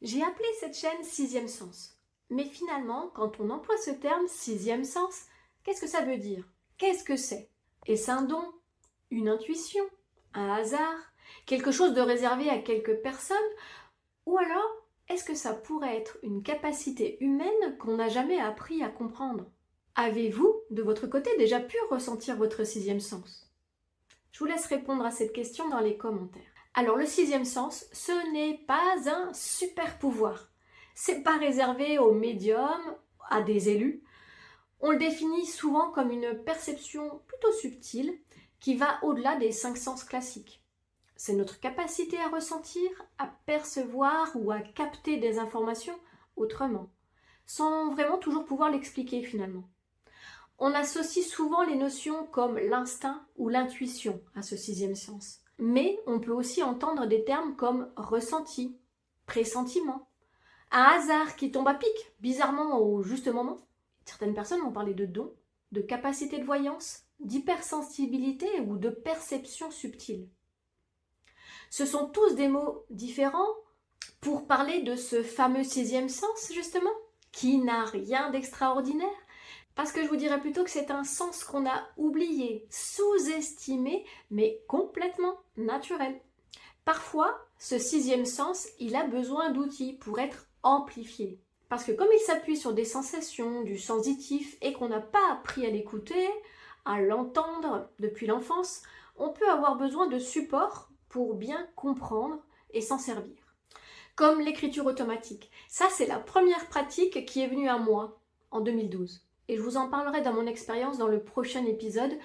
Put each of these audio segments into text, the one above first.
J'ai appelé cette chaîne Sixième Sens. Mais finalement, quand on emploie ce terme Sixième Sens, qu'est-ce que ça veut dire? Qu'est-ce que c'est? Est-ce un don? Une intuition? Un hasard? Quelque chose de réservé à quelques personnes? Ou alors, est-ce que ça pourrait être une capacité humaine qu'on n'a jamais appris à comprendre? Avez-vous, de votre côté, déjà pu ressentir votre sixième sens? Je vous laisse répondre à cette question dans les commentaires. Alors, le sixième sens, ce n'est pas un super pouvoir. C'est pas réservé aux médiums, à des élus. On le définit souvent comme une perception plutôt subtile qui va au-delà des cinq sens classiques. C'est notre capacité à ressentir, à percevoir ou à capter des informations autrement, sans vraiment toujours pouvoir l'expliquer finalement. On associe souvent les notions comme l'instinct ou l'intuition à ce sixième sens. Mais on peut aussi entendre des termes comme ressenti, pressentiment, un hasard qui tombe à pic, bizarrement au juste moment. Certaines personnes vont parler de dons, de capacité de voyance, d'hypersensibilité ou de perception subtile. Ce sont tous des mots différents pour parler de ce fameux sixième sens, justement, qui n'a rien d'extraordinaire. Parce que je vous dirais plutôt que c'est un sens qu'on a oublié, sous-estimé, mais complètement naturel. Parfois, ce sixième sens, il a besoin d'outils pour être amplifié. Parce que comme il s'appuie sur des sensations, du sensitif, et qu'on n'a pas appris à l'écouter, à l'entendre depuis l'enfance, on peut avoir besoin de support pour bien comprendre et s'en servir. Comme l'écriture automatique. Ça, c'est la première pratique qui est venue à moi en 2012. Et je vous en parlerai dans mon expérience dans le prochain épisode,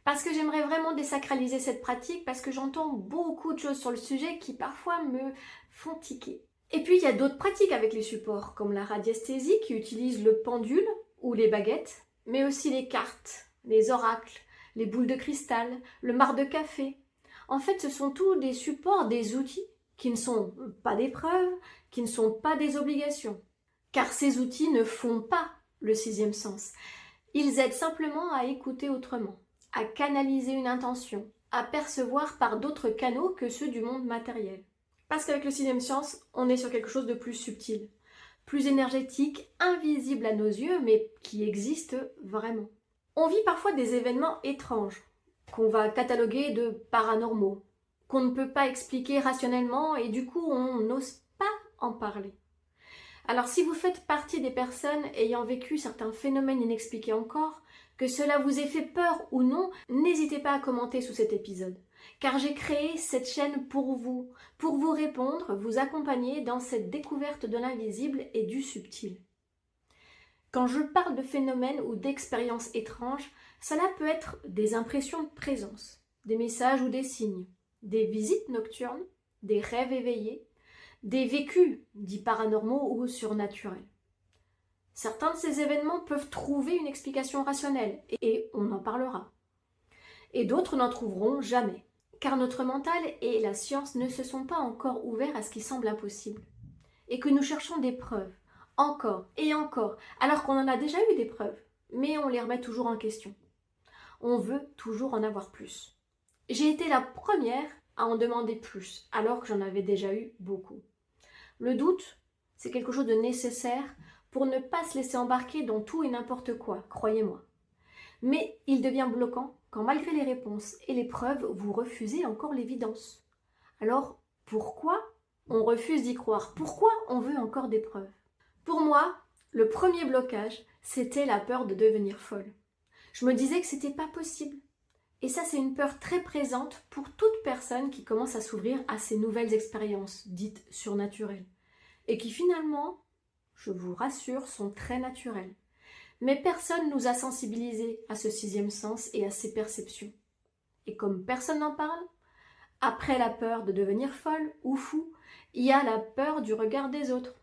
parce que j'aimerais vraiment désacraliser cette pratique, parce que j'entends beaucoup de choses sur le sujet qui parfois me font tiquer. Et puis il y a d'autres pratiques avec les supports, comme la radiesthésie qui utilise le pendule ou les baguettes, mais aussi les cartes, les oracles, les boules de cristal, le marc de café. En fait, ce sont tous des supports, des outils qui ne sont pas des preuves, qui ne sont pas des obligations. Car ces outils ne font pas le sixième sens. Ils aident simplement à écouter autrement, à canaliser une intention, à percevoir par d'autres canaux que ceux du monde matériel. Parce qu'avec le sixième sens, on est sur quelque chose de plus subtil, plus énergétique, invisible à nos yeux, mais qui existe vraiment. On vit parfois des événements étranges, qu'on va cataloguer de paranormaux, qu'on ne peut pas expliquer rationnellement et du coup on n'ose pas en parler. Alors si vous faites partie des personnes ayant vécu certains phénomènes inexpliqués encore, que cela vous ait fait peur ou non, n'hésitez pas à commenter sous cet épisode. Car j'ai créé cette chaîne pour vous répondre, vous accompagner dans cette découverte de l'invisible et du subtil. Quand je parle de phénomènes ou d'expériences étranges, cela peut être des impressions de présence, des messages ou des signes, des visites nocturnes, des rêves éveillés, des vécus dits paranormaux ou surnaturels. Certains de ces événements peuvent trouver une explication rationnelle et on en parlera. Et d'autres n'en trouveront jamais, car notre mental et la science ne se sont pas encore ouverts à ce qui semble impossible. Et que nous cherchons des preuves, encore et encore, alors qu'on en a déjà eu des preuves, mais on les remet toujours en question. On veut toujours en avoir plus. J'ai été la première à en demander plus, alors que j'en avais déjà eu beaucoup. Le doute, c'est quelque chose de nécessaire pour ne pas se laisser embarquer dans tout et n'importe quoi, croyez-moi. Mais il devient bloquant quand malgré les réponses et les preuves, vous refusez encore l'évidence. Alors, pourquoi on refuse d'y croire? Pourquoi on veut encore des preuves? Pour moi, le premier blocage, c'était la peur de devenir folle. Je me disais que c'était pas possible. Et ça, c'est une peur très présente pour toute personne qui commence à s'ouvrir à ces nouvelles expériences, dites surnaturelles. Et qui finalement, je vous rassure, sont très naturelles. Mais personne nous a sensibilisés à ce sixième sens et à ces perceptions. Et comme personne n'en parle, après la peur de devenir folle ou fou, il y a la peur du regard des autres.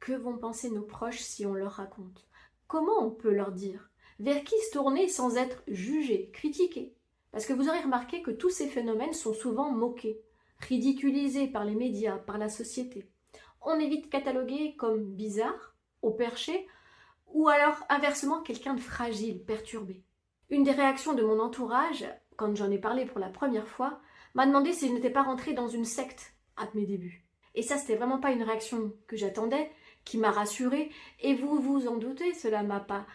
Que vont penser nos proches si on leur raconte? Comment on peut leur dire? Vers qui se tourner sans être jugé, critiqué? Parce que vous aurez remarqué que tous ces phénomènes sont souvent moqués, ridiculisés par les médias, par la société. On est vite catalogué comme bizarre, au perché, ou alors inversement quelqu'un de fragile, perturbé. Une des réactions de mon entourage, quand j'en ai parlé pour la première fois, m'a demandé si je n'étais pas rentrée dans une secte à mes débuts. Et ça, c'était vraiment pas une réaction que j'attendais, qui m'a rassurée. Et vous vous en doutez, cela m'a pas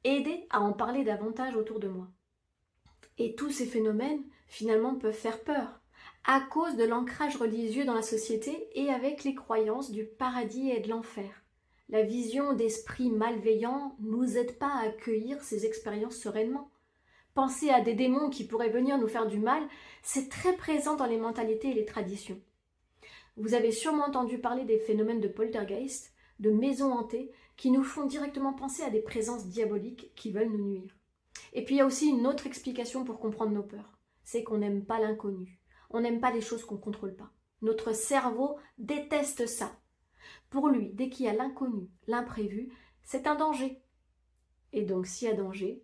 aidé à en parler davantage autour de moi. Et tous ces phénomènes, finalement, peuvent faire peur, à cause de l'ancrage religieux dans la société et avec les croyances du paradis et de l'enfer. La vision d'esprits malveillants ne nous aide pas à accueillir ces expériences sereinement. Penser à des démons qui pourraient venir nous faire du mal, c'est très présent dans les mentalités et les traditions. Vous avez sûrement entendu parler des phénomènes de poltergeist, de maisons hantées, qui nous font directement penser à des présences diaboliques qui veulent nous nuire. Et puis il y a aussi une autre explication pour comprendre nos peurs, c'est qu'on n'aime pas l'inconnu, on n'aime pas les choses qu'on ne contrôle pas. Notre cerveau déteste ça. Pour lui, dès qu'il y a l'inconnu, l'imprévu, c'est un danger. Et donc s'il y a danger,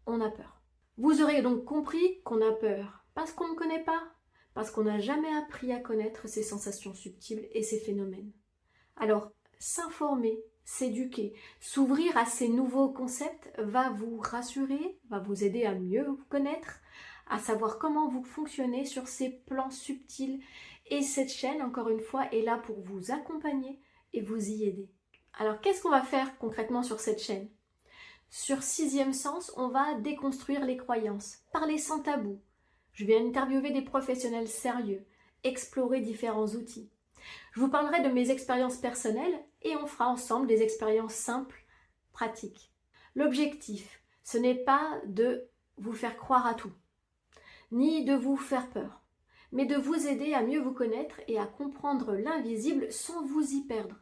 on a peur. Vous aurez donc compris qu'on a peur parce qu'on ne connaît pas, parce qu'on n'a jamais appris à connaître ces sensations subtiles et ces phénomènes. Alors, s'informer, s'éduquer, s'ouvrir à ces nouveaux concepts va vous rassurer, va vous aider à mieux vous connaître, à savoir comment vous fonctionnez sur ces plans subtils. Et cette chaîne, encore une fois, est là pour vous accompagner et vous y aider. Alors, qu'est-ce qu'on va faire concrètement sur cette chaîne ? Sur Sixième Sens, on va déconstruire les croyances, parler sans tabou. Je vais interviewer des professionnels sérieux, explorer différents outils. Je vous parlerai de mes expériences personnelles et on fera ensemble des expériences simples, pratiques. L'objectif, ce n'est pas de vous faire croire à tout, ni de vous faire peur, mais de vous aider à mieux vous connaître et à comprendre l'invisible sans vous y perdre.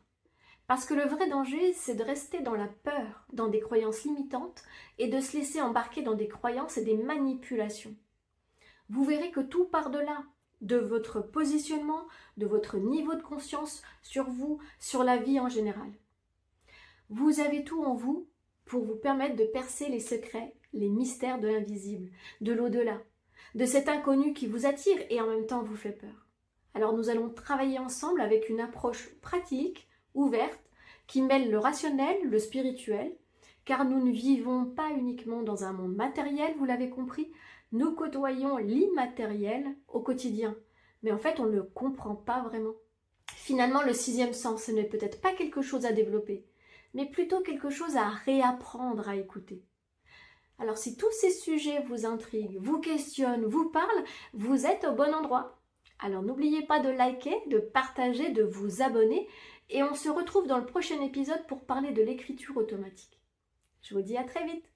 Parce que le vrai danger, c'est de rester dans la peur, dans des croyances limitantes et de se laisser embarquer dans des croyances et des manipulations. Vous verrez que tout part de là, de votre positionnement, de votre niveau de conscience sur vous, sur la vie en général. Vous avez tout en vous pour vous permettre de percer les secrets, les mystères de l'invisible, de l'au-delà, de cet inconnu qui vous attire et en même temps vous fait peur. Alors nous allons travailler ensemble avec une approche pratique, ouverte, qui mêle le rationnel, le spirituel, car nous ne vivons pas uniquement dans un monde matériel, vous l'avez compris, nous côtoyons l'immatériel au quotidien, mais en fait on ne le comprend pas vraiment. Finalement, le sixième sens, ce n'est peut-être pas quelque chose à développer, mais plutôt quelque chose à réapprendre à écouter. Alors si tous ces sujets vous intriguent, vous questionnent, vous parlent, vous êtes au bon endroit. Alors n'oubliez pas de liker, de partager, de vous abonner, et on se retrouve dans le prochain épisode pour parler de l'écriture automatique. Je vous dis à très vite.